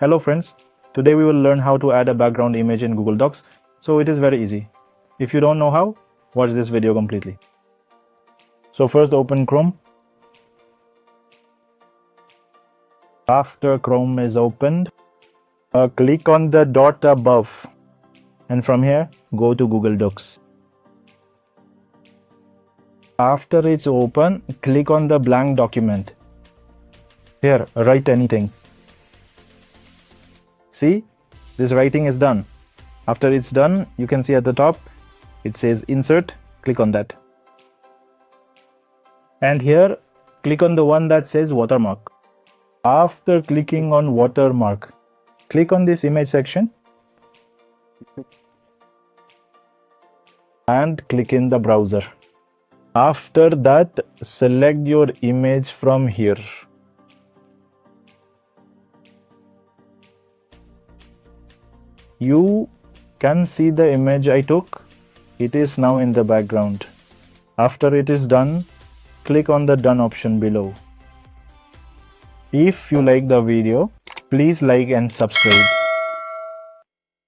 Hello friends, today we will learn how to add a background image in Google Docs. So it is very easy. If you don't know how, watch this video completely. So first open Chrome. After Chrome is opened, click on the dot above and from here go to Google Docs. After it's open, click on the blank document. Here, write anything. See, this writing is done. After it's done, you can see at the top, it says insert, click on that. And here, click on the one that says watermark. After clicking on watermark, click on this image section and click in the browser. After that, select your image from here. You can see the image I took. It is now in the background. After it is done, click on the done option below. If you like the video, please like and subscribe.